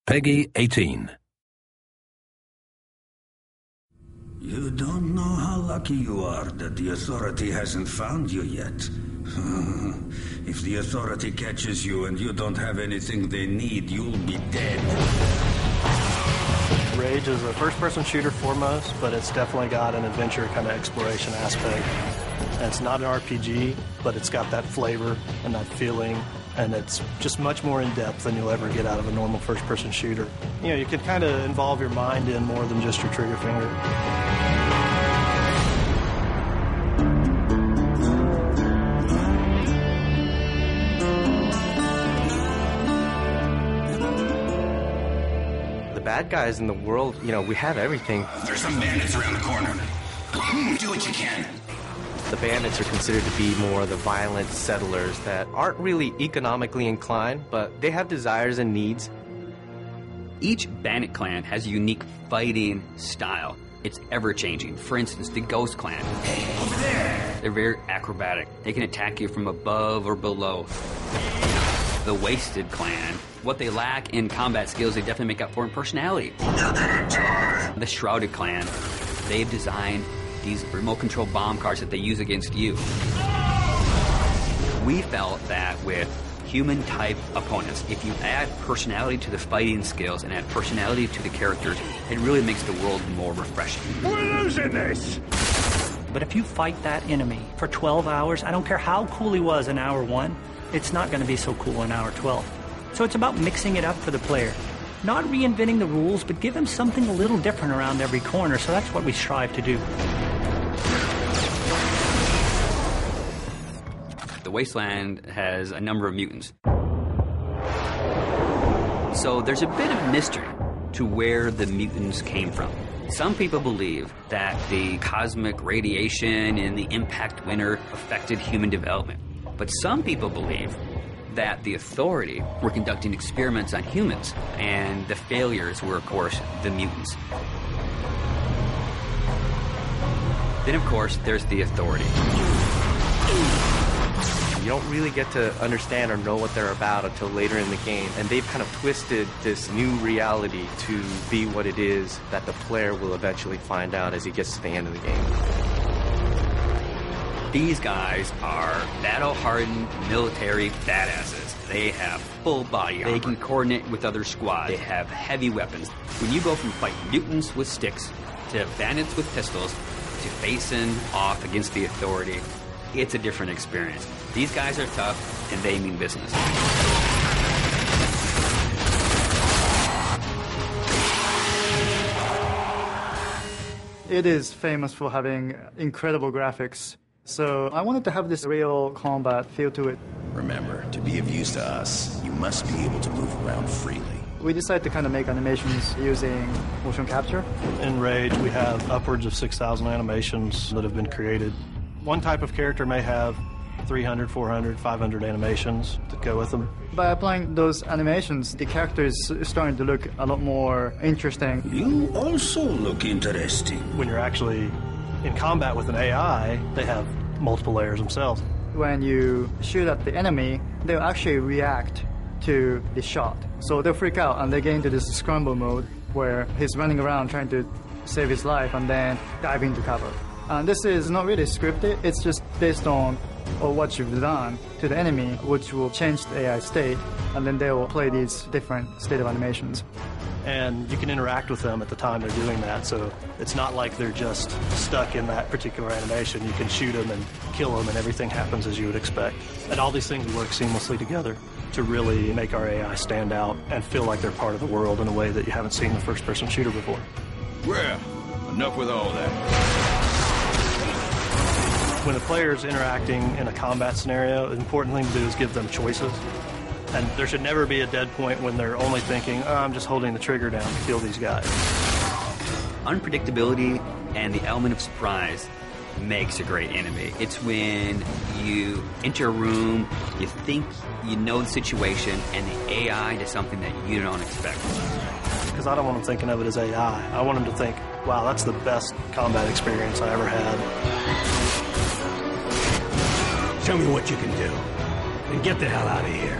Peggy 18. You don't know how lucky you are that the Authority hasn't found you yet. If the Authority catches you and you don't have anything they need, you'll be dead. Rage is a first-person shooter foremost, but it's definitely got an adventure kind of exploration aspect. And it's not an RPG, but it's got that flavor and that feeling, and it's just much more in-depth than you'll ever get out of a normal first-person shooter. You know, you can kind of involve your mind in more than just your trigger finger. Bad guys in the world, you know, we have everything. There's some bandits around the corner. Do what you can. The bandits are considered to be more the violent settlers that aren't really economically inclined, but they have desires and needs. Each bandit clan has a unique fighting style. It's ever-changing. For instance, the Ghost Clan. Hey, over there! They're very acrobatic. They can attack you from above or below. The Wasted Clan, what they lack in combat skills, they definitely make up for in personality. The Shrouded Clan, they've designed these remote-control bomb cars that they use against you. We felt that with human-type opponents, if you add personality to the fighting skills and add personality to the characters, it really makes the world more refreshing. We're losing this! But if you fight that enemy for 12 hours, I don't care how cool he was in hour 1, it's not going to be so cool in hour 12. So it's about mixing it up for the player. Not reinventing the rules, but give him something a little different around every corner, so that's what we strive to do. The Wasteland has a number of mutants. So there's a bit of mystery to where the mutants came from. Some people believe that the cosmic radiation in the impact winter affected human development. But some people believe that the Authority were conducting experiments on humans, and the failures were, of course, the mutants. Then, of course, there's the Authority. You don't really get to understand or know what they're about until later in the game, and they've kind of twisted this new reality to be what it is that the player will eventually find out as he gets to the end of the game. These guys are battle-hardened military badasses. They have full body armor. They can coordinate with other squads. They have heavy weapons. When you go from fighting mutants with sticks to bandits with pistols to facing off against the Authority, it's a different experience. These guys are tough, and they mean business. It is famous for having incredible graphics. So I wanted to have this real combat feel to it. Remember, to be of use to us, you must be able to move around freely. We decided to kind of make animations using motion capture. In Rage, we have upwards of 6,000 animations that have been created. One type of character may have 300, 400, 500 animations that go with them. By applying those animations, the character is starting to look a lot more interesting. You also look interesting. When you're actually in combat with an AI, they have multiple layers themselves. When you shoot at the enemy, they'll actually react to the shot. So they'll freak out and they get into this scramble mode where he's running around trying to save his life and then dive into cover. And this is not really scripted, it's just based on what you've done to the enemy, which will change the AI state, and then they will play these different state of animations. And you can interact with them at the time they're doing that, so it's not like they're just stuck in that particular animation. You can shoot them and kill them, and everything happens as you would expect. And all these things work seamlessly together to really make our AI stand out and feel like they're part of the world in a way that you haven't seen in a first-person shooter before. Well, enough with all that. When the player's interacting in a combat scenario, the important thing to do is give them choices. And there should never be a dead point when they're only thinking, oh, I'm just holding the trigger down to kill these guys. Unpredictability and the element of surprise makes a great enemy. It's when you enter a room, you think you know the situation, and the AI does something that you don't expect. Because I don't want them thinking of it as AI. I want them to think, wow, that's the best combat experience I ever had. Tell me what you can do, and get the hell out of here.